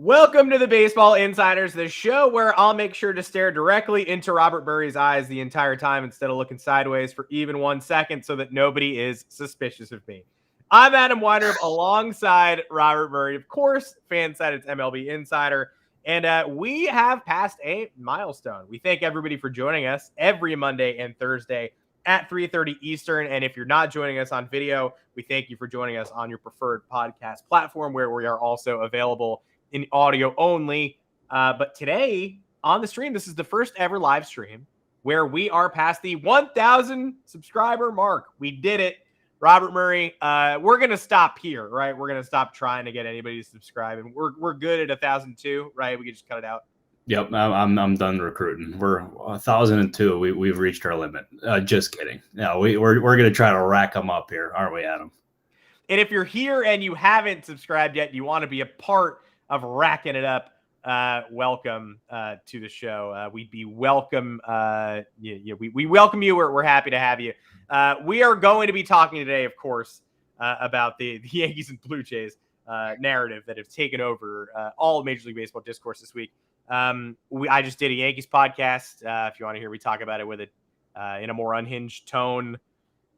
Welcome to the Baseball Insiders, the show where I'll make sure to stare directly into Robert Murray's eyes the entire time instead of looking sideways for even 1 second so that nobody is suspicious of me. I'm Adam Weinrib alongside Robert Murray, of course, FanSided's MLB Insider, and we have passed a milestone. We thank everybody for joining us every Monday and Thursday at 3:30 Eastern, and if you're not joining us on video, we thank you for joining us on your preferred podcast platform where we are also available in audio only. But today on the stream, this is the first ever live stream where we are past the 1,000 subscriber mark. We did it. Robert Murray, we're going to stop here, right? We're going to stop trying to get anybody to subscribe. And we're good at 1,002, right? We can just cut it out. Yep, I'm done recruiting. We're 1,002. We've reached our limit. Just kidding. No, we're going to try to rack them up here, aren't we, Adam? And if you're here and you haven't subscribed yet, you want to be a part of racking it up, welcome to the show. We'd be welcome. We welcome you. We're happy to have you. We are going to be talking today, of course, about the Yankees and Blue Jays narrative that have taken over all Major League Baseball discourse this week. I just did a Yankees podcast. If you want to hear me talk about it with it in a more unhinged tone,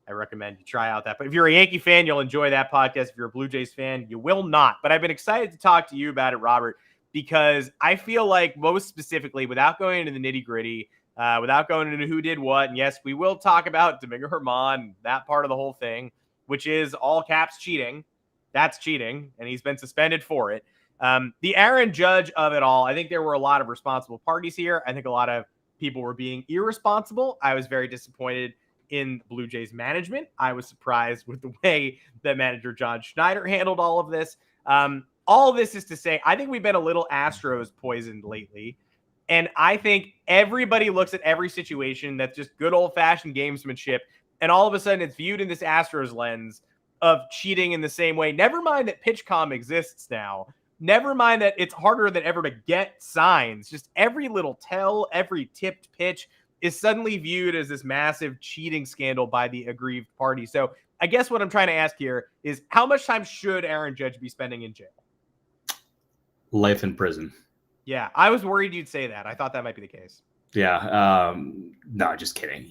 I recommend you try out that. But if you're a Yankee fan, you'll enjoy that podcast. If you're a Blue Jays fan, you will not. But I've been excited to talk to you about it, Robert, because I feel like most specifically, without going into the nitty gritty, without going into who did what, and yes, we will talk about Domingo Germán, that part of the whole thing, which is all caps cheating. That's cheating, and he's been suspended for it. The Aaron Judge of it all, I think there were a lot of responsible parties here. I think a lot of people were being irresponsible. I was very disappointed in Blue Jays management. I was surprised with the way that manager John Schneider handled all of this. All of this is to say, I think we've been a little Astros poisoned lately. And I think everybody looks at every situation that's just good old-fashioned gamesmanship, and all of a sudden it's viewed in this Astros lens of cheating in the same way. Never mind that PitchCom exists now. Never mind that it's harder than ever to get signs. Just every little tell, every tipped pitch is suddenly viewed as this massive cheating scandal by the aggrieved party. So I guess what I'm trying to ask here is, how much time should Aaron Judge be spending in jail? Life in prison. Yeah, I was worried you'd say that. I thought that might be the case. Yeah, no, just kidding.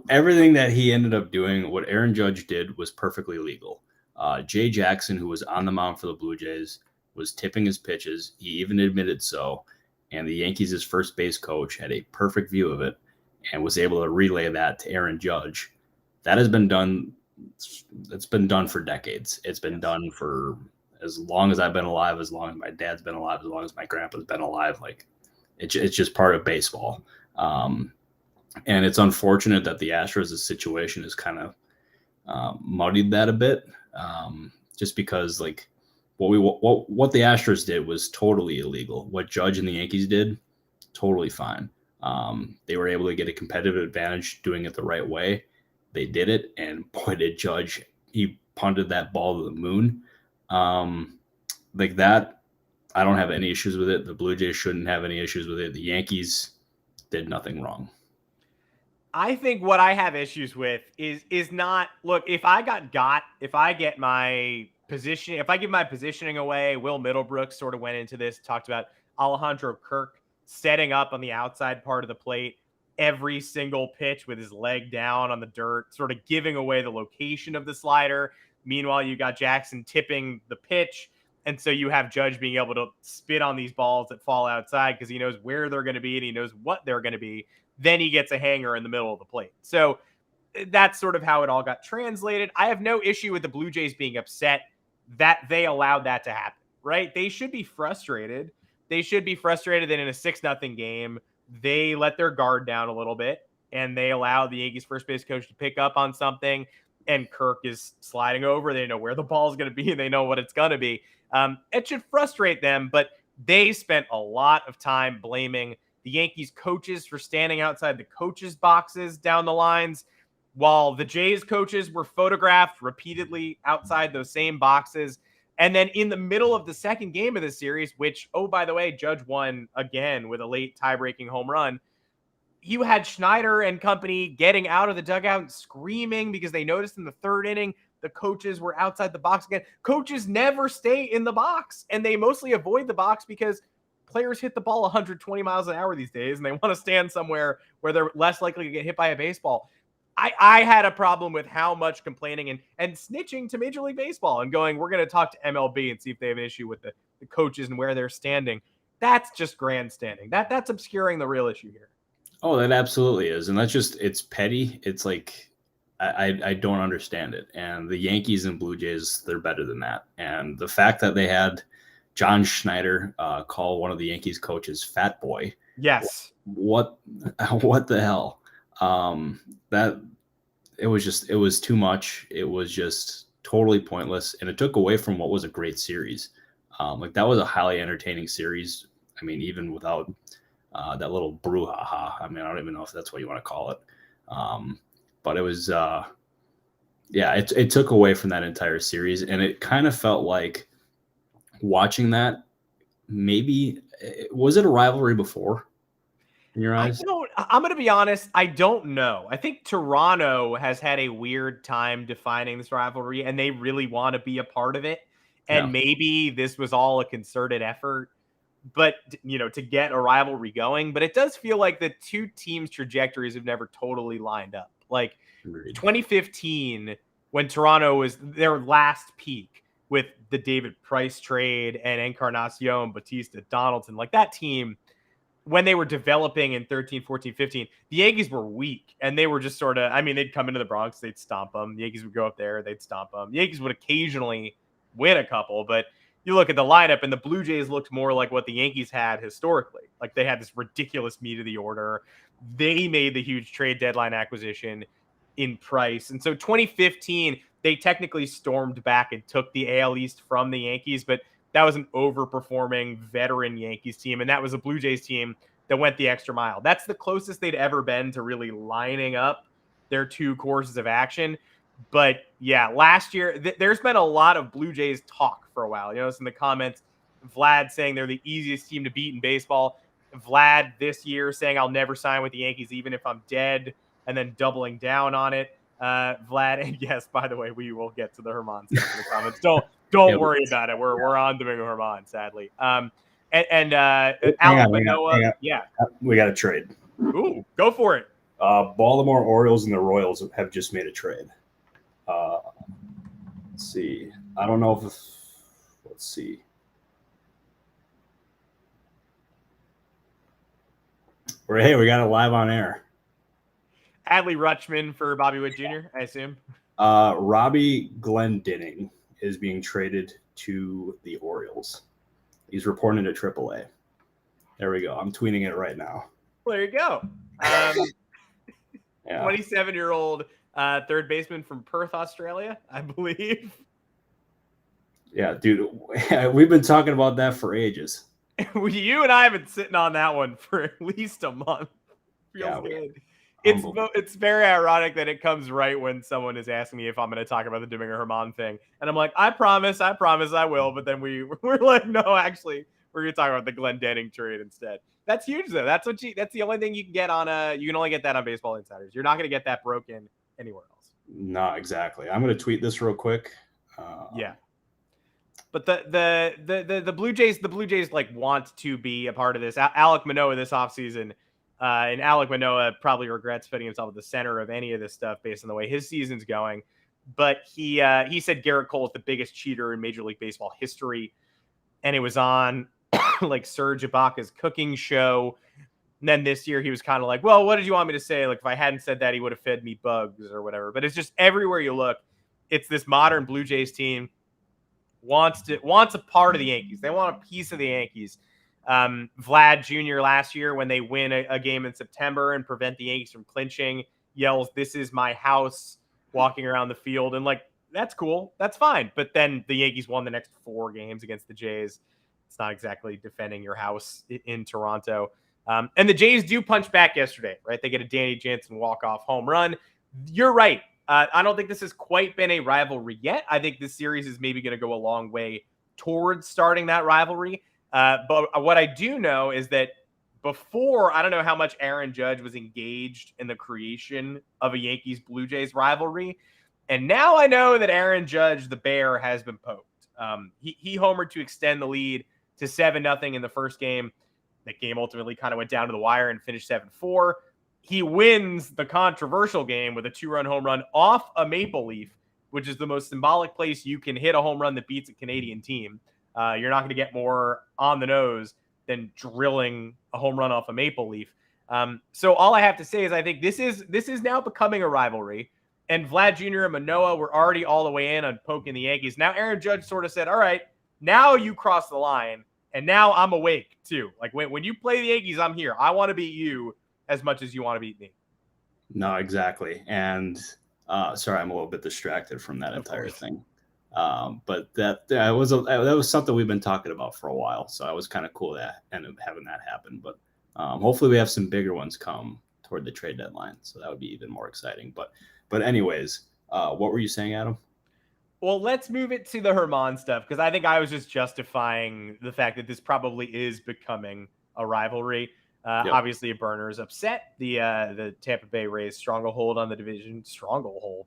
Everything that he ended up doing, what Aaron Judge did was perfectly legal. Jay Jackson, who was on the mound for the Blue Jays, was tipping his pitches. He even admitted so. And the Yankees' first base coach had a perfect view of it and was able to relay that to Aaron Judge. That has been done. It's been done for decades. It's been done for as long as I've been alive, as long as my dad's been alive, as long as my grandpa's been alive. Like, it's just part of baseball. And it's unfortunate that the Astros' situation has kind of muddied that a bit. Just because, like, what the Astros did was totally illegal. What Judge and the Yankees did, totally fine. They were able to get a competitive advantage doing it the right way. They did it, and boy, did Judge, he punted that ball to the moon. Like that, I don't have any issues with it. The Blue Jays shouldn't have any issues with it. The Yankees did nothing wrong. I think what I have issues with is not, look, if I get my position, if I give my positioning away, Will Middlebrooks sort of went into this, talked about Alejandro Kirk setting up on the outside part of the plate every single pitch with his leg down on the dirt, sort of giving away the location of the slider. Meanwhile, you got Jackson tipping the pitch. And so you have Judge being able to spit on these balls that fall outside because he knows where they're going to be and he knows what they're going to be. Then he gets a hanger in the middle of the plate. So that's sort of how it all got translated. I have no issue with the Blue Jays being upset that they allowed that to happen, right? They should be frustrated. They should be frustrated that in a 6-0 game, they let their guard down a little bit and they allowed the Yankees first base coach to pick up on something, and Kirk is sliding over. They know where the ball is going to be and they know what it's going to be. It should frustrate them, but they spent a lot of time blaming the Yankees coaches for standing outside the coaches' boxes down the lines, while the Jays coaches were photographed repeatedly outside those same boxes. And then in the middle of the second game of the series, which, oh, by the way, Judge won again with a late tie-breaking home run, you had Schneider and company getting out of the dugout and screaming because they noticed in the third inning the coaches were outside the box again. Coaches never stay in the box, and they mostly avoid the box because players hit the ball 120 miles an hour these days, and they want to stand somewhere where they're less likely to get hit by a baseball. I had a problem with how much complaining and snitching to Major League Baseball and going, we're going to talk to MLB and see if they have an issue with the coaches and where they're standing. That's just grandstanding. That's obscuring the real issue here. Oh, that absolutely is. And it's petty. It's like, I don't understand it. And the Yankees and Blue Jays, they're better than that. And the fact that they had John Schneider call one of the Yankees coaches fat boy. Yes. What the hell? That it was too much. It was just totally pointless. And it took away from what was a great series. Like that was a highly entertaining series. I mean, even without that little brouhaha. I mean, I don't even know if that's what you want to call it. But it was, it took away from that entire series. And it kind of felt like watching that, maybe, was it a rivalry before in your eyes? I'm going to be honest. I don't know. I think Toronto has had a weird time defining this rivalry, and they really want to be a part of it. And maybe this was all a concerted effort, but to get a rivalry going. But it does feel like the two teams' trajectories have never totally lined up. Like 2015, when Toronto was their last peak with the David Price trade and Encarnacion, Batista, Donaldson, like that team, when they were developing in 13, 14, 15, the Yankees were weak, and they were just sort of, I mean, they'd come into the Bronx, they'd stomp them. The Yankees would go up there, they'd stomp them. The Yankees would occasionally win a couple, but you look at the lineup, and the Blue Jays looked more like what the Yankees had historically. Like they had this ridiculous meat of the order. They made the huge trade deadline acquisition in Price. And so 2015, they technically stormed back and took the AL East from the Yankees, but that was an overperforming veteran Yankees team. And that was a Blue Jays team that went the extra mile. That's the closest they'd ever been to really lining up their two courses of action. But yeah, last year, there's been a lot of Blue Jays talk for a while. It's in the comments, Vlad saying they're the easiest team to beat in baseball. Vlad this year saying, I'll never sign with the Yankees, even if I'm dead, and then doubling down on it. Vlad, and yes, by the way, we will get to the Herman stuff in the comments. Don't worry about it. We're on Domingo Herman, sadly. Alec Manoah, we got a trade. Ooh, go for it. Baltimore Orioles and the Royals have just made a trade. Let's see. I don't know if let's see. Hey, we got it live on air. Adley Rutschman for Bobby Witt Jr., I assume. Robbie Glendinning is being traded to the Orioles. He's reporting to AAA. There we go. I'm tweeting it right now. Well, there you go. 27-year-old third baseman from Perth, Australia, I believe. Yeah, dude. We've been talking about that for ages. You and I have been sitting on that one for at least a month. Feels good. It's very ironic that it comes right when someone is asking me if I'm going to talk about the Domingo Herman thing. And I'm like, I promise I will. But then we're like, no, actually, we're going to talk about the Glendinning trade instead. That's huge, though. That's the only thing you can get you can only get that on Baseball Insiders. You're not going to get that broken anywhere else. No, exactly. I'm going to tweet this real quick. Yeah. But the Blue Jays like want to be a part of this. Alec Manoah this offseason, and Alec Manoah probably regrets putting himself at the center of any of this stuff based on the way his season's going. But he said Garrett Cole is the biggest cheater in Major League Baseball history, and it was on like Serge Ibaka's cooking show. And then this year he was kind of like, well, what did you want me to say? Like if I hadn't said that, he would have fed me bugs or whatever. But it's just everywhere you look, it's this modern Blue Jays team wants a part of the Yankees. They want a piece of the Yankees. Vlad Jr. last year, when they win a game in September and prevent the Yankees from clinching, yells, "This is my house," walking around the field. And like, that's cool. That's fine. But then the Yankees won the next 4 games against the Jays. It's not exactly defending your house in Toronto. And the Jays do punch back yesterday, right? They get a Danny Jansen walk-off home run. You're right. I don't think this has quite been a rivalry yet. I think this series is maybe going to go a long way towards starting that rivalry. But what I do know is that before, I don't know how much Aaron Judge was engaged in the creation of a Yankees-Blue Jays rivalry, And now I know that Aaron Judge, the Bear, has been poked. He homered to extend the lead to 7-0 in the first game. That game ultimately kind of went down to the wire and finished 7-4. He wins the controversial game with a 2-run home run off a maple leaf, which is the most symbolic place you can hit a home run that beats a Canadian team. You're not going to get more on the nose than drilling a home run off a maple leaf. So all I have to say is I think this is now becoming a rivalry. And Vlad Jr. and Manoah were already all the way in on poking the Yankees. Now Aaron Judge sort of said, all right, now you cross the line, and now I'm awake too. Like when you play the Yankees, I'm here. I want to beat you as much as you want to beat me. No, exactly. And sorry, I'm a little bit distracted from that entire thing. But that was something we've been talking about for a while. So it was kind of cool that ended up having that happen. But hopefully we have some bigger ones come toward the trade deadline. So that would be even more exciting. But anyways, what were you saying, Adam? Well, let's move it to the Herman stuff, because I think I was just justifying the fact that this probably is becoming a rivalry. Yep. Obviously, a burner is upset. The Tampa Bay Rays stranglehold on the division. Stranglehold.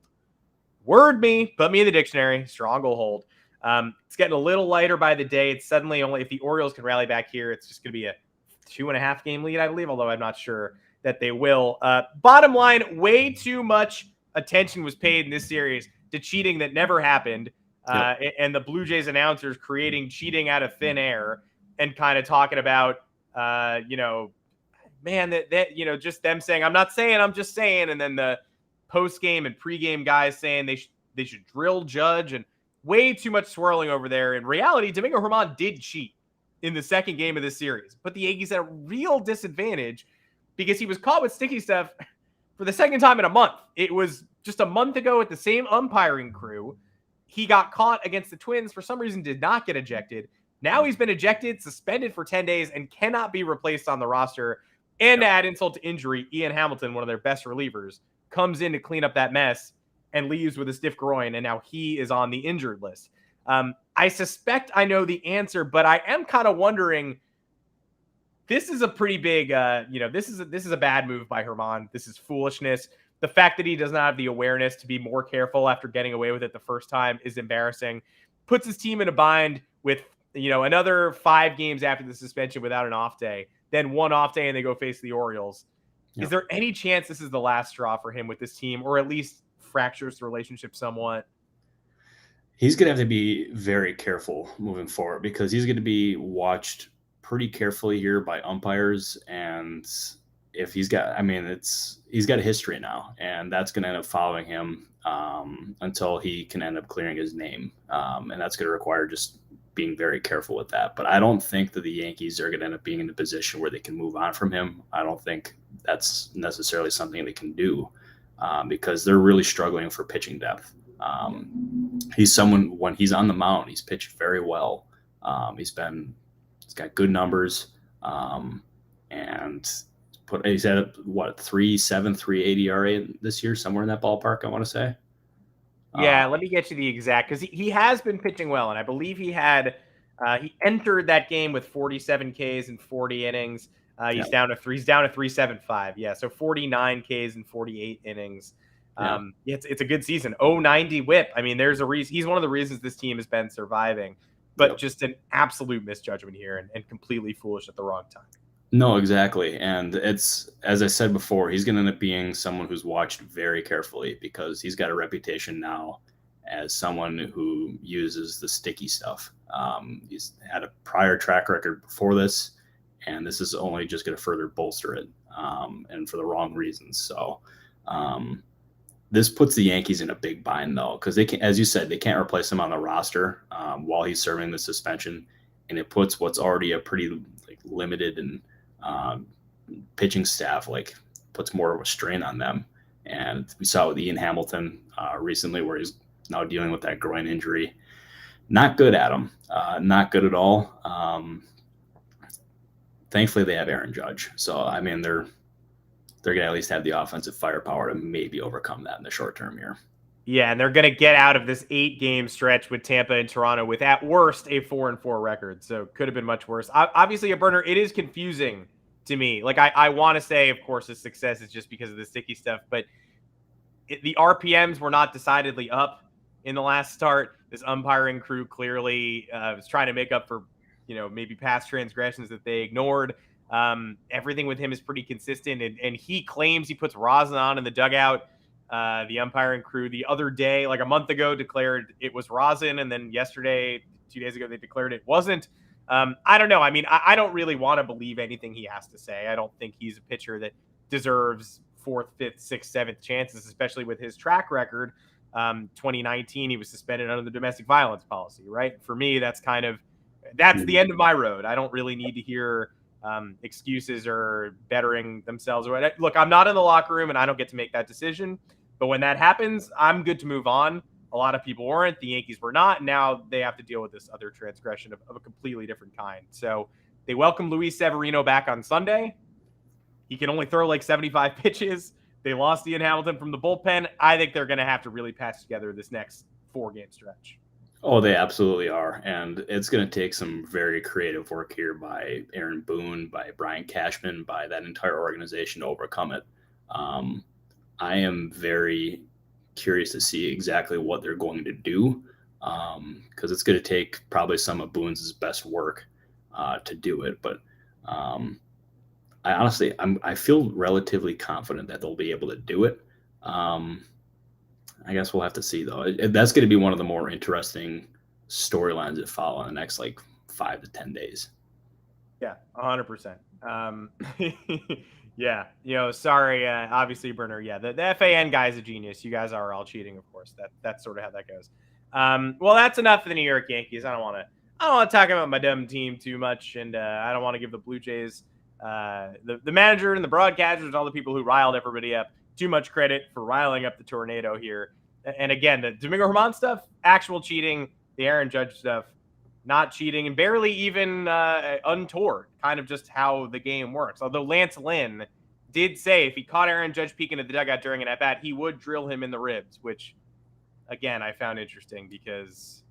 Word me. Put me in the dictionary. Stranglehold. It's getting a little lighter by the day. It's suddenly only, if the Orioles can rally back here, it's just going to be a 2.5 game lead, I believe, although I'm not sure that they will. Bottom line, way too much attention was paid in this series to cheating that never happened. And the Blue Jays announcers creating cheating out of thin air and kind of talking about, just them saying, I'm not saying, I'm just saying. And then the post-game and pre-game guys saying they should drill Judge, and way too much swirling over there. In reality, Domingo Germán did cheat in the second game of this series, but the Yankees had a real disadvantage because he was caught with sticky stuff for the second time in a month. It was just a month ago with the same umpiring crew. He got caught against the Twins, for some reason did not get ejected. Now he's been ejected, suspended for 10 days, and cannot be replaced on the roster. And to add insult to injury, Ian Hamilton, one of their best relievers, comes in to clean up that mess and leaves with a stiff groin, and now he is on the injured list. I suspect I know the answer, but I am kind of wondering, this is a pretty big, this is a bad move by Germán. This is foolishness. The fact that he does not have the awareness to be more careful after getting away with it the first time is embarrassing. Puts his team in a bind with, another 5 games after the suspension without an off day, then one off day and they go face the Orioles. Yep. Is there any chance this is the last straw for him with this team, or at least fractures the relationship somewhat? He's going to have to be very careful moving forward, because he's going to be watched pretty carefully here by umpires. And if he's got a history now, and that's going to end up following him until he can end up clearing his name. And that's going to require just being very careful with that. But I don't think that the Yankees are going to end up being in a position where they can move on from him. I don't think that's necessarily something they can do because they're really struggling for pitching depth. He's someone, when he's on the mound, he's pitched very well. He's got good numbers, and he's had a 3.7, 3.8 ERA this year, somewhere in that ballpark, I want to say. Yeah, let me get you the exact, because he has been pitching well, and I believe he entered that game with 47 Ks in 40 innings. He's down to 3.75. Yeah, so 49 Ks in 48 innings. It's a good season. 0.90 WHIP. I mean, there's a reason. He's one of the reasons this team has been surviving, but just an absolute misjudgment here and completely foolish at the wrong time. No, exactly. And it's, as I said before, he's going to end up being someone who's watched very carefully, because he's got a reputation now as someone who uses the sticky stuff. He's had a prior track record before this, and this is only just going to further bolster it, and for the wrong reasons. So this puts the Yankees in a big bind, though, because they can, as you said, they can't replace him on the roster while he's serving the suspension, and it puts what's already a pretty limited and pitching staff, puts more of a strain on them. And we saw it with Ian Hamilton recently, where he's now dealing with that groin injury. Not good, Adam. Not good at all. Thankfully, they have Aaron Judge. So, I mean, they're going to at least have the offensive firepower to maybe overcome that in the short term here. Yeah, and they're going to get out of this 8-game stretch with Tampa and Toronto with, at worst, a 4-4 record. So could have been much worse. Obviously, a burner. It is confusing to me. I want to say, of course, his success is just because of the sticky stuff, but the RPMs were not decidedly up in the last start. This umpiring crew clearly was trying to make up for, maybe past transgressions that they ignored. Everything with him is pretty consistent, and he claims he puts rosin on in the dugout. The umpiring crew the other day, like a month ago, declared it was rosin, and then yesterday, 2 days ago, they declared it wasn't. I don't know. I mean, I don't really want to believe anything he has to say. I don't think he's a pitcher that deserves fourth, fifth, sixth, seventh chances, especially with his track record. 2019, he was suspended under the domestic violence policy, right? For me, that's the end of my road. I don't really need to hear excuses or bettering themselves. Look, I'm not in the locker room and I don't get to make that decision. But when that happens, I'm good to move on. A lot of people weren't. The Yankees were not. Now they have to deal with this other transgression of a completely different kind. So they welcome Luis Severino back on Sunday. He can only throw like 75 pitches. They lost Ian Hamilton from the bullpen. I think they're going to have to really patch together this next 4-game stretch. Oh, they absolutely are. And it's going to take some very creative work here by Aaron Boone, by Brian Cashman, by that entire organization to overcome it. I am very curious to see exactly what they're going to do, because it's going to take probably some of Boone's best work to do it. But I feel relatively confident that they'll be able to do it. I guess we'll have to see, though. That's going to be one of the more interesting storylines that follow in the next 5 to 10 days. Yeah, 100%. Yeah, sorry, obviously, Brenner. Yeah, the FAN guy's a genius. You guys are all cheating, of course. That's sort of how that goes. Well, that's enough for the New York Yankees. I don't want to talk about my dumb team too much, and I don't want to give the Blue Jays, the manager and the broadcasters and all the people who riled everybody up, too much credit for riling up the tornado here. And again, the Domingo Germán stuff, actual cheating. The Aaron Judge stuff, not cheating, and barely even untoward, kind of just how the game works. Although Lance Lynn did say if he caught Aaron Judge peeking at the dugout during an at-bat, he would drill him in the ribs, which, again, I found interesting because,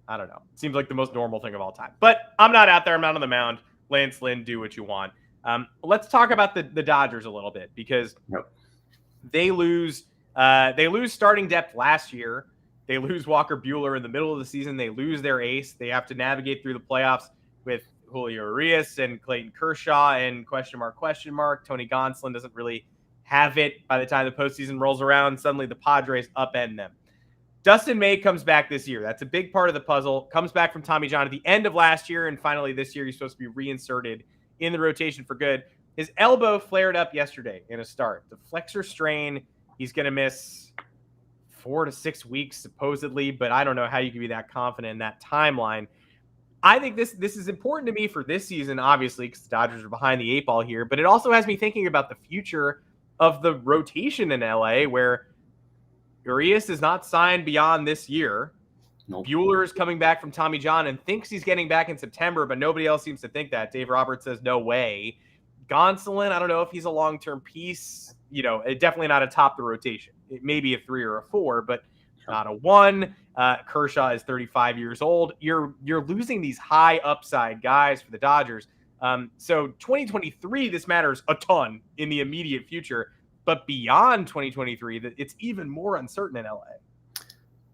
I don't know, it seems like the most normal thing of all time. But I'm not out there. I'm not on the mound. Lance Lynn, do what you want. Let's talk about the Dodgers a little bit, because they lose starting depth last year. They lose Walker Buehler in the middle of the season. They lose their ace. They have to navigate through the playoffs with Julio Urias and Clayton Kershaw and question mark. Tony Gonsolin doesn't really have it by the time the postseason rolls around. Suddenly the Padres upend them. Dustin May comes back this year. That's a big part of the puzzle. Comes back from Tommy John at the end of last year, and finally this year he's supposed to be reinserted in the rotation for good. His elbow flared up yesterday in a start. The flexor strain, he's going to miss 4 to 6 weeks supposedly, but I don't know how you can be that confident in that timeline. I think this is important to me for this season, obviously, because the Dodgers are behind the 8 ball here, but it also has me thinking about the future of the rotation in LA, where Urias is not signed beyond this year. Nope. Buehler is coming back from Tommy John and thinks he's getting back in September, but nobody else seems to think that. Dave Roberts says no way. Gonsolin, I don't know if he's a long-term piece. Definitely not atop the rotation. It may be a 3 or a 4, but not a 1. Kershaw is 35 years old. You're losing these high upside guys for the Dodgers. So 2023, this matters a ton in the immediate future. But beyond 2023, it's even more uncertain in LA.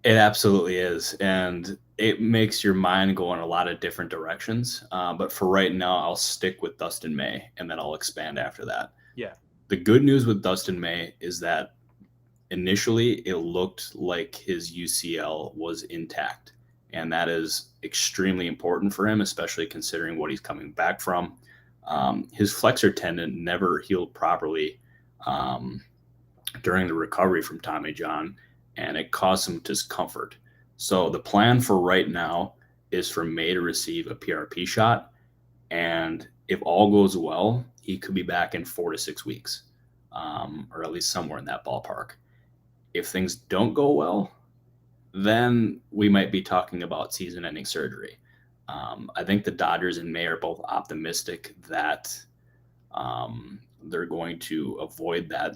It absolutely is. And it makes your mind go in a lot of different directions. But for right now, I'll stick with Dustin May, and then I'll expand after that. Yeah. The good news with Dustin May is that initially it looked like his UCL was intact. And that is extremely important for him, especially considering what he's coming back from. His flexor tendon never healed properly during the recovery from Tommy John, and it caused some discomfort. So the plan for right now is for May to receive a PRP shot, and if all goes well, he could be back in 4 to 6 weeks, or at least somewhere in that ballpark. If things don't go well, then we might be talking about season-ending surgery. I think the Dodgers and May are both optimistic that they're going to avoid that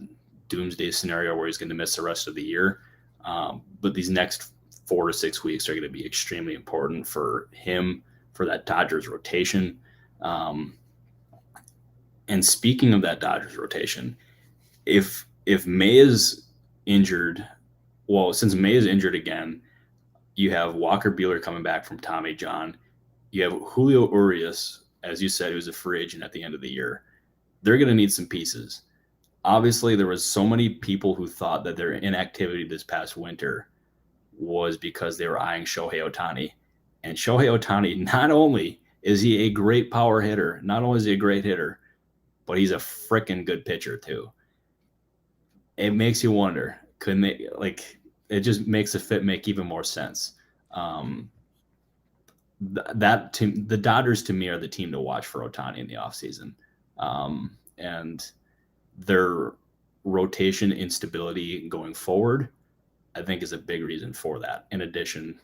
doomsday scenario where he's going to miss the rest of the year. But these next 4 to 6 weeks are going to be extremely important for him, for that Dodgers rotation. And speaking of that Dodgers rotation, if May is injured. Well, since May is injured again, you have Walker Buehler coming back from Tommy John. You have Julio Urias, as you said, who's a free agent at the end of the year. They're going to need some pieces. Obviously, there was so many people who thought that their inactivity this past winter was because they were eyeing Shohei Ohtani. And Shohei Ohtani, not only is he a great power hitter, not only is he a great hitter, but he's a freaking good pitcher too. It makes you wonder, couldn't they, like, it just makes the fit make even more sense. That team, the Dodgers to me are the team to watch for Ohtani in the offseason. And their rotation instability going forward, I think, is a big reason for that. In addition,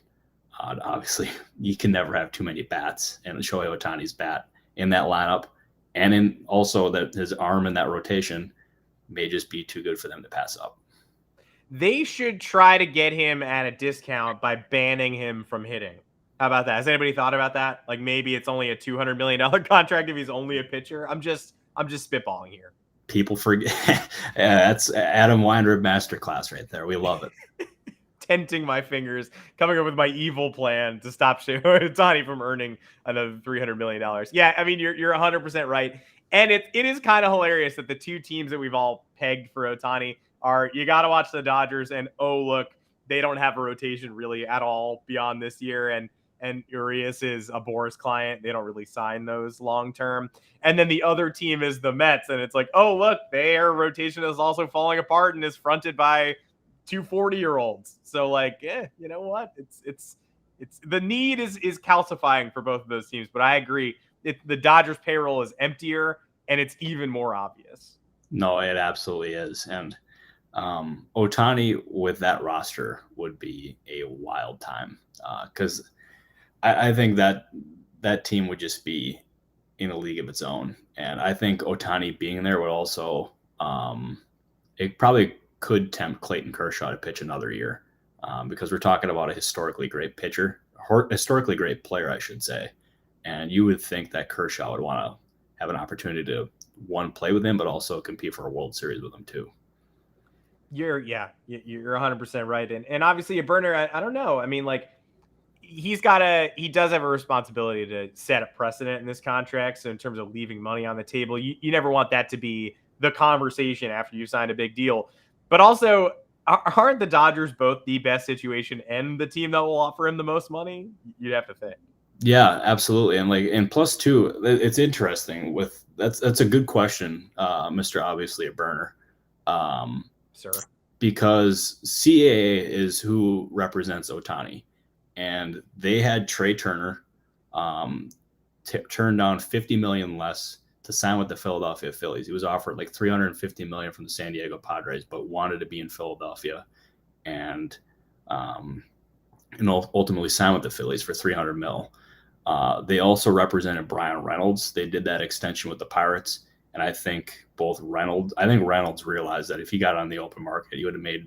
obviously, you can never have too many bats, and Shohei Ohtani's bat in that lineup, and in also that his arm in that rotation may just be too good for them to pass up. They should try to get him at a discount by banning him from hitting. How about that? Has anybody thought about that? Like, maybe it's only a $200 million contract if he's only a pitcher. I'm just spitballing here. People forget. That's Adam Weinrib masterclass right there. We love it. Tenting my fingers, coming up with my evil plan to stop Ohtani from earning another $300 million. Yeah, I mean, you're 100% right. And it is kind of hilarious that the two teams that we've all pegged for Ohtani are, you got to watch the Dodgers, and oh, look, they don't have a rotation really at all beyond this year. And Urias is a Boris client. They don't really sign those long term. And then the other team is the Mets. And it's like, oh, look, their rotation is also falling apart and is fronted by 240-year-olds. So, like, you know what? It's the need is calcifying for both of those teams. But I agree. The Dodgers payroll is emptier, and it's even more obvious. No, it absolutely is. And Ohtani with that roster would be a wild time, because I think that team would just be in a league of its own. And I think Ohtani being there would also, it probably could tempt Clayton Kershaw to pitch another year, because we're talking about a historically great pitcher, historically great player, I should say. And you would think that Kershaw would want to have an opportunity to, one, play with him, but also compete for a World Series with him too. You're 100% right. And obviously a burner, I don't know. I mean, like, he does have a responsibility to set a precedent in this contract. So in terms of leaving money on the table, you never want that to be the conversation after you signed a big deal. But also, aren't the Dodgers both the best situation and the team that will offer him the most money? You'd have to think. Yeah, absolutely. And plus too, it's interesting with that's a good question, Mr. Obviously a burner. Sir. Because CAA is who represents Ohtani. And they had Trey Turner turn down $50 million less to sign with the Philadelphia Phillies. He was offered like $350 million from the San Diego Padres, but wanted to be in Philadelphia, and ultimately signed with the Phillies for $300 million. They also represented Brian Reynolds. They did that extension with the Pirates, and I think Reynolds realized that if he got on the open market, he would have made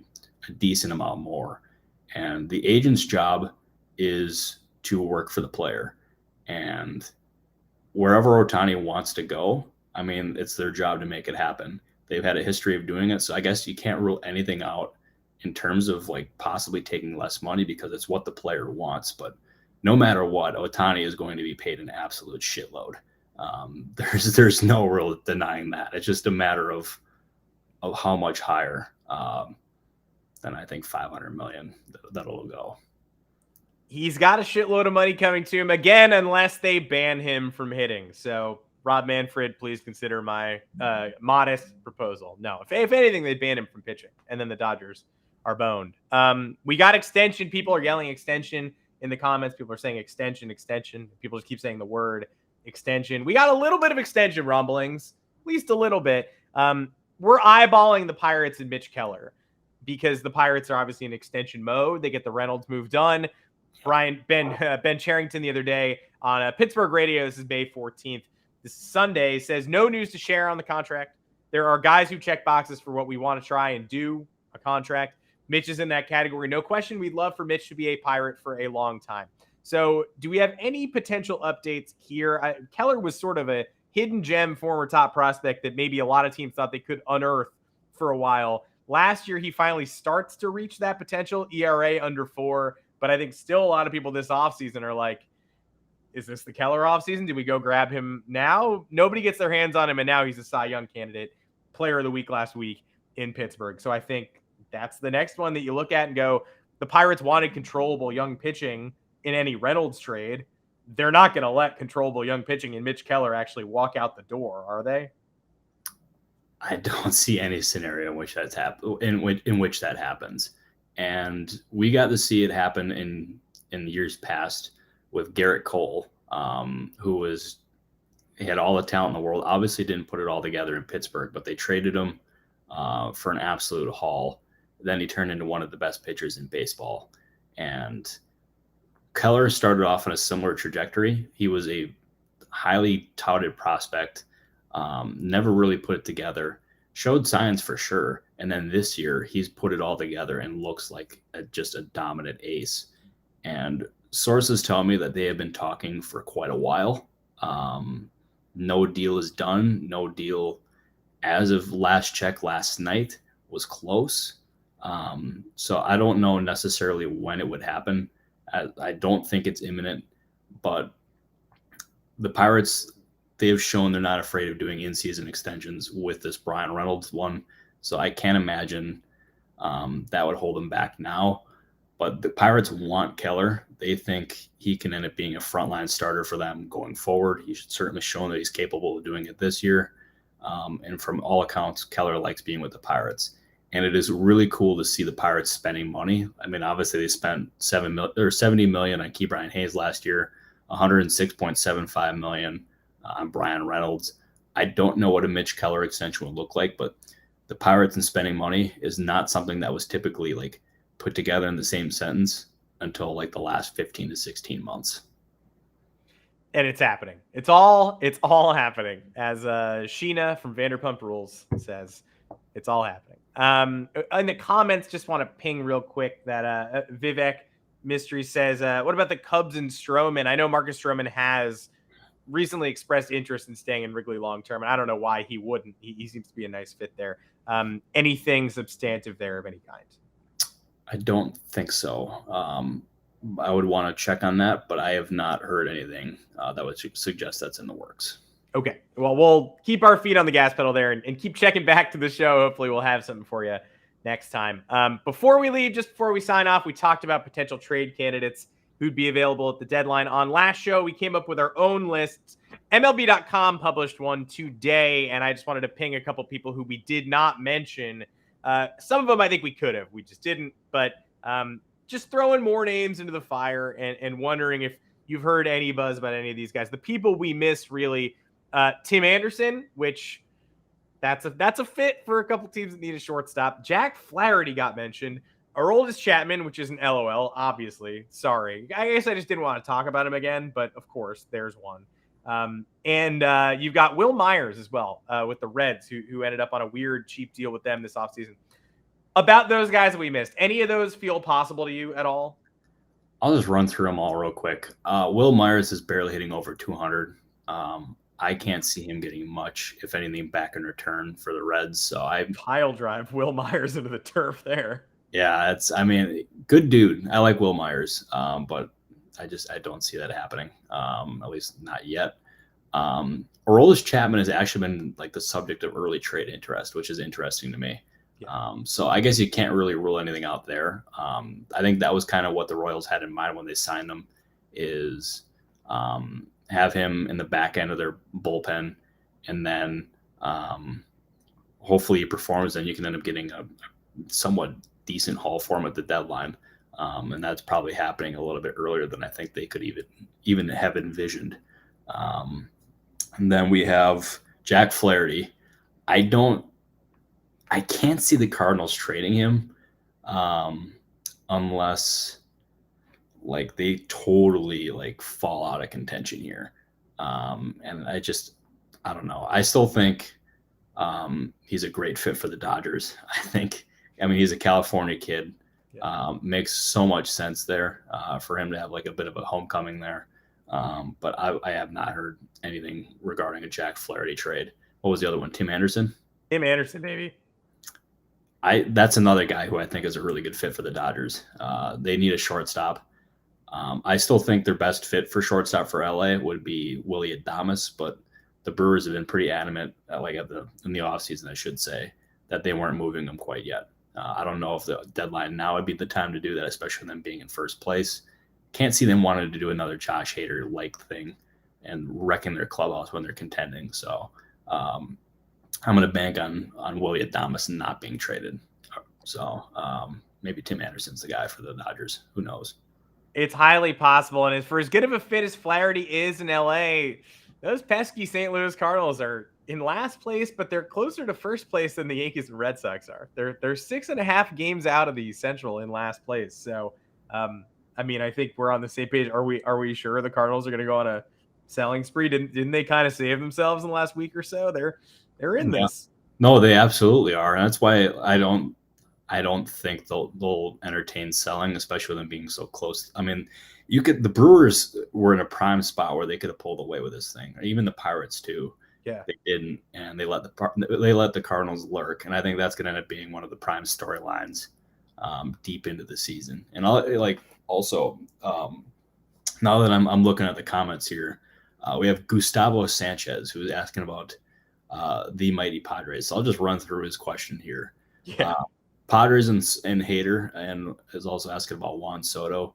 a decent amount more. And the agent's job is to work for the player, and wherever Ohtani wants to go, I mean, it's their job to make it happen. They've had a history of doing it, so I guess you can't rule anything out in terms of like possibly taking less money, because it's what the player wants. But no matter what, Ohtani is going to be paid an absolute shitload. There's no real denying that. It's just a matter of how much higher than I think $500 million that'll go. He's got a shitload of money coming to him again, unless they ban him from hitting. So, Rob Manfred, please consider my modest proposal. No, if anything, they ban him from pitching, and then the Dodgers are boned. We got extension. People are yelling extension in the comments. People are saying extension. People just keep saying the word extension. We got a little bit of extension rumblings, at least a little bit. We're eyeballing the Pirates and Mitch Keller, because the Pirates are obviously in extension mode. They get the Reynolds move done. Ben Charrington the other day on Pittsburgh radio, this is May 14th, this Sunday, says no news to share on the contract. There are guys who check boxes for what we want to try and do a contract. Mitch is in that category. No question. We'd love for Mitch to be a Pirate for a long time. So do we have any potential updates here? Keller was sort of a hidden gem, former top prospect that maybe a lot of teams thought they could unearth for a while Last year, he finally starts to reach that potential, ERA under 4. But I think still a lot of people this offseason are like, is this the Keller offseason? Do we go grab him now? Nobody gets their hands on him, and now he's a Cy Young candidate, player of the week last week in Pittsburgh. So I think that's the next one that you look at and go, the Pirates wanted controllable young pitching in any Reynolds trade. They're not going to let controllable young pitching in Mitch Keller actually walk out the door, are they? I don't see any scenario in which that's in which that happens. And we got to see it happen in years past with Garrett Cole, who had all the talent in the world. Obviously didn't put it all together in Pittsburgh, but they traded him for an absolute haul. Then he turned into one of the best pitchers in baseball. And Keller started off on a similar trajectory. He was a highly touted prospect, never really put it together, showed signs for sure. And then this year he's put it all together and looks like just a dominant ace. And sources tell me that they have been talking for quite a while. No deal is done. No deal as of last check last night was close. So I don't know necessarily when it would happen. I don't think it's imminent, but the Pirates, they have shown they're not afraid of doing in-season extensions with this Brian Reynolds one. So I can't imagine that would hold them back now. But the Pirates want Keller. They think he can end up being a frontline starter for them going forward. He's certainly shown that he's capable of doing it this year. And from all accounts, Keller likes being with the Pirates. And it is really cool to see the Pirates spending money. I mean, obviously they spent $70 million on Key Brian Hayes last year, $106.75 million on Brian Reynolds. I don't know what a Mitch Keller extension would look like, but the Pirates and spending money is not something that was typically like put together in the same sentence until like the last 15 to 16 months. And it's happening. It's all happening. As Sheena from Vanderpump Rules says, it's all happening. In the comments, just want to ping real quick that Vivek Mystery says, what about the Cubs and Stroman? I know Marcus Stroman has recently expressed interest in staying in Wrigley long-term, and I don't know why he wouldn't. He seems to be a nice fit there. Anything substantive there of any kind? I don't think so. I would want to check on that, but I have not heard anything that would suggest that's in the works. Okay. Well, we'll keep our feet on the gas pedal there and keep checking back to the show. Hopefully we'll have something for you next time. Before we leave, just before we sign off, we talked about potential trade candidates who'd be available at the deadline. On last show, we came up with our own lists. MLB.com published one today, and I just wanted to ping a couple people who we did not mention. Some of them I think we could have. We just didn't. But just throwing more names into the fire and wondering if you've heard any buzz about any of these guys. The people we missed really, Tim Anderson, which that's a fit for a couple teams that need a shortstop. Jack Flaherty got mentioned. Aroldis Chapman, which is an LOL, obviously. Sorry. I guess I just didn't want to talk about him again, but of course, there's one. And you've got Will Myers as well with the Reds, who ended up on a weird, cheap deal with them this offseason. About those guys that we missed, any of those feel possible to you at all? I'll just run through them all real quick. Will Myers is barely hitting over 200. I can't see him getting much, if anything, back in return for the Reds. So I pile drive Will Myers into the turf there. Yeah, good dude. I like Will Myers, but I don't see that happening, at least not yet. Aroldis Chapman has actually been like the subject of early trade interest, which is interesting to me. Yeah. So I guess you can't really rule anything out there. I think that was kind of what the Royals had in mind when they signed him, is have him in the back end of their bullpen, and then hopefully he performs, and you can end up getting a somewhat decent haul for him at the deadline. And that's probably happening a little bit earlier than I think they could even have envisioned. And then we have Jack Flaherty. I can't see the Cardinals trading him unless like they totally like fall out of contention here. And I don't know. I still think he's a great fit for the Dodgers. I mean, he's a California kid. Yeah. Makes so much sense there for him to have like a bit of a homecoming there. But I have not heard anything regarding a Jack Flaherty trade. What was the other one? Tim Anderson? Tim Anderson, baby. That's another guy who I think is a really good fit for the Dodgers. They need a shortstop. I still think their best fit for shortstop for LA would be Willie Adames, but the Brewers have been pretty adamant, in the offseason, I should say, that they weren't moving him quite yet. I don't know if the deadline now would be the time to do that, especially them being in first place. Can't see them wanting to do another Josh Hader-like thing and wrecking their clubhouse when they're contending. So I'm going to bank on Willie Adames not being traded. So maybe Tim Anderson's the guy for the Dodgers. Who knows? It's highly possible. And for as good of a fit as Flaherty is in LA, those pesky St. Louis Cardinals are in last place, but they're closer to first place than the Yankees and Red Sox are. They're 6.5 games out of the Central in last place. So, I mean, I think we're on the same page. Are we sure the Cardinals are going to go on a selling spree? Didn't they kind of save themselves in the last week or so? They're in this. No, they absolutely are, and that's why I don't think they'll entertain selling, especially with them being so close. I mean, the Brewers were in a prime spot where they could have pulled away with this thing, or even the Pirates too. Yeah, they didn't, and they let the Cardinals lurk, and I think that's going to end up being one of the prime storylines deep into the season. And now that I'm looking at the comments here, we have Gustavo Sanchez who's asking about the mighty Padres. So I'll just run through his question here. Yeah. Padres and Hader, and is also asking about Juan Soto.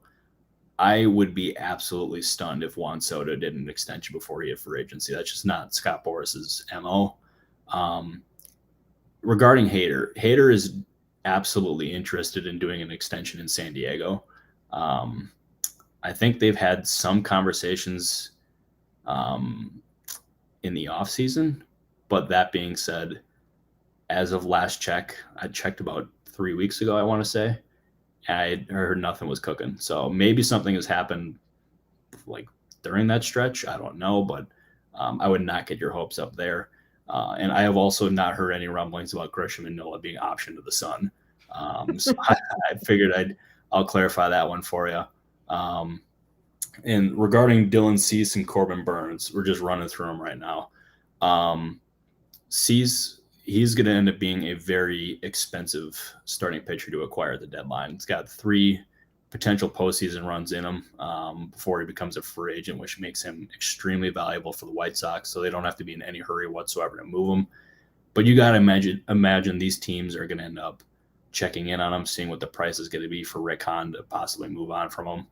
I would be absolutely stunned if Juan Soto did an extension before he hit free agency. That's just not Scott Boris's MO. Regarding Hader is absolutely interested in doing an extension in San Diego. I think they've had some conversations in the offseason, but that being said, as of last check, I checked about 3 weeks ago, I want to say, I heard nothing was cooking. So maybe something has happened like during that stretch. I don't know, but I would not get your hopes up there. And I have also not heard any rumblings about Grisham and Nola being optioned to the Sun. So I figured I'll clarify that one for you. And regarding Dylan Cease and Corbin Burns, we're just running through them right now. Cease, he's going to end up being a very expensive starting pitcher to acquire at the deadline. He's got 3 potential postseason runs in him before he becomes a free agent, which makes him extremely valuable for the White Sox, so they don't have to be in any hurry whatsoever to move him. But you got to imagine these teams are going to end up checking in on him, seeing what the price is going to be for Rick Hahn to possibly move on from him.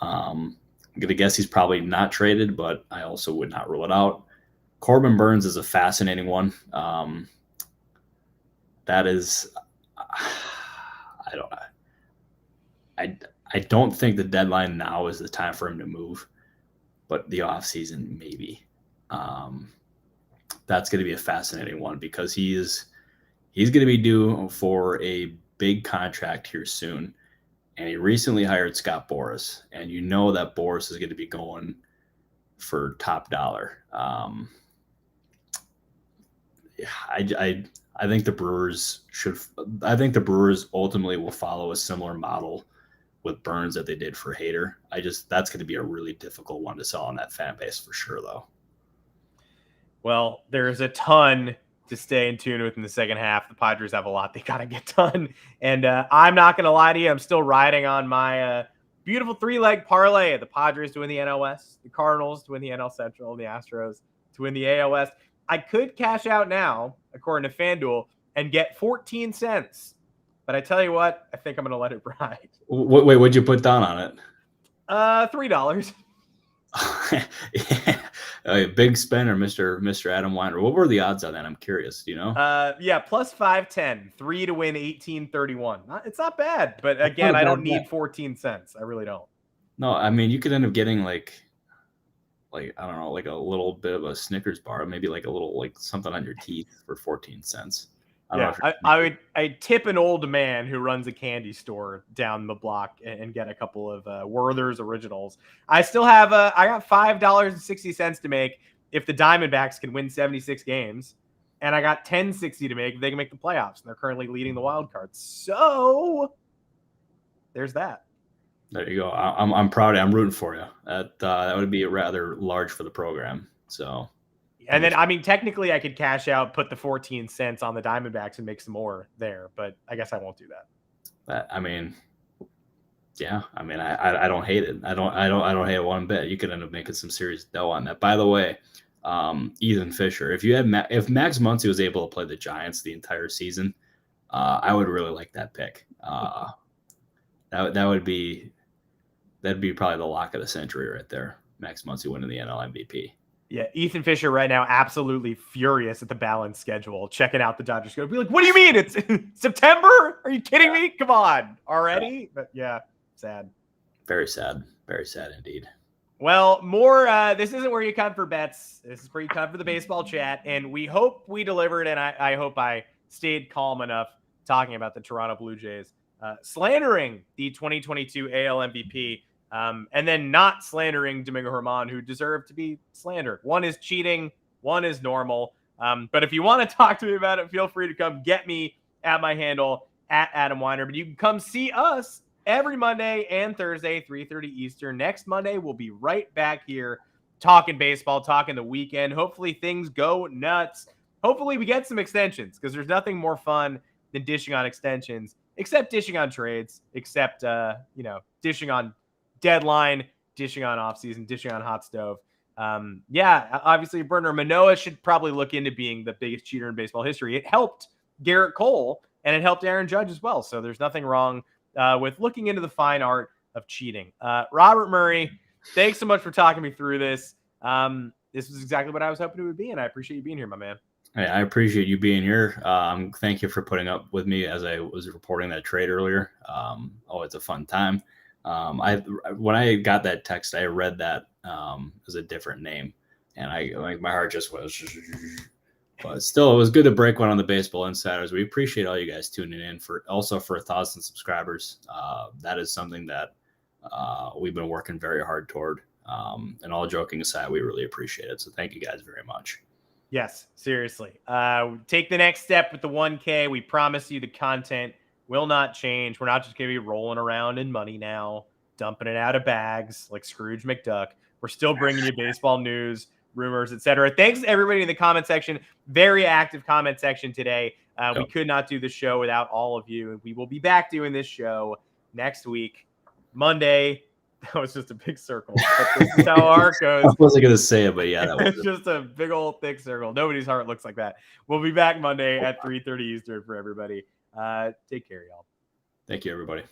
I'm going to guess he's probably not traded, but I also would not rule it out. Corbin Burns is a fascinating one. That is, I don't know. I don't think the deadline now is the time for him to move, but the offseason maybe. That's going to be a fascinating one because he's going to be due for a big contract here soon. And he recently hired Scott Boras, and you know that Boras is going to be going for top dollar. I think the Brewers ultimately will follow a similar model with Burns that they did for Hader. That's going to be a really difficult one to sell on that fan base for sure, though. Well, there's a ton to stay in tune with in the second half. The Padres have a lot they got to get done. And I'm not going to lie to you. I'm still riding on my beautiful 3-leg parlay. The Padres to win the NL West, the Cardinals to win the NL Central, and the Astros to win the AL West. I could cash out now, according to FanDuel, and get 14 cents. But I tell you what, I think I'm going to let it ride. Wait, what'd you put down on it? $3. Yeah. Big spender, Mr. Adam Weiner. What were the odds on that? I'm curious. Do you know? Yeah, plus 510, 3 to win 1831. It's not bad, but again, I don't need 14 cents. I really don't. No, I mean you could end up getting like I don't know, like a little bit of a Snickers bar, maybe like a little like something on your teeth for 14 cents. I tip an old man who runs a candy store down the block and get a couple of Werther's Originals. I still have I got $5.60 to make if the Diamondbacks can win 76 games, and I got $10.60 to make if they can make the playoffs, and they're currently leading the wild card. So there's that. There you go. I'm proud. I'm rooting for you. That would be rather large for the program. So And then, I mean, technically I could cash out, put the 14 cents on the Diamondbacks and make some more there, but I guess I won't do that. I mean, yeah, I mean, I don't hate it. I don't hate it one bit. You could end up making some serious dough on that. By the way, Ethan Fisher, if Max Muncy was able to play the Giants the entire season, I would really like that pick. That'd be probably the lock of the century right there. Max Muncy winning the NL MVP. Yeah, Ethan Fisher right now absolutely furious at the balanced schedule, checking out the Dodgers. Go be like, what do you mean? It's September? Are you kidding me? Come on, already? Yeah. But yeah, sad. Very sad. Very sad indeed. Well, more. This isn't where you come for bets. This is where you come for the baseball chat, and we hope we delivered. And I hope I stayed calm enough talking about the Toronto Blue Jays slandering the 2022 AL MVP. And then not slandering Domingo Germán, who deserved to be slandered. One is cheating, one is normal. But if you want to talk to me about it, feel free to come get me at my handle at Adam Weiner. But you can come see us every Monday and Thursday, 3:30 Eastern. Next Monday, we'll be right back here talking baseball, talking the weekend. Hopefully things go nuts. Hopefully we get some extensions, because there's nothing more fun than dishing on extensions, except dishing on trades, except, dishing on deadline, dishing on offseason, dishing on hot stove. Obviously Burner Manoah should probably look into being the biggest cheater in baseball history. It helped Garrett Cole and it helped Aaron Judge as well. So there's nothing wrong with looking into the fine art of cheating. Robert Murray, thanks so much for talking me through this. This was exactly what I was hoping it would be, and I appreciate you being here, my man. Hey, I appreciate you being here. Thank you for putting up with me as I was reporting that trade earlier. It's a fun time. When I got that text, I read that as a different name, and my heart just was. But still, it was good to break one on the Baseball Insiders. We appreciate all you guys tuning in for 1,000 subscribers. That is something that we've been working very hard toward. And all joking aside, we really appreciate it. So thank you guys very much. Yes, seriously. Take the next step with the 1K. We promise you the content will not change. We're not just going to be rolling around in money now, dumping it out of bags like Scrooge McDuck. We're still bringing you baseball news, rumors, etc. Thanks to everybody in the comment section. Very active comment section today. We could not do the show without all of you. We will be back doing this show next week, Monday. That was just a big circle. But this is how our goes. I wasn't going to say it, but yeah. That was it's just a big old thick circle. Nobody's heart looks like that. We'll be back Monday at 3:30 Eastern for everybody. Take care, y'all. Thank you, everybody.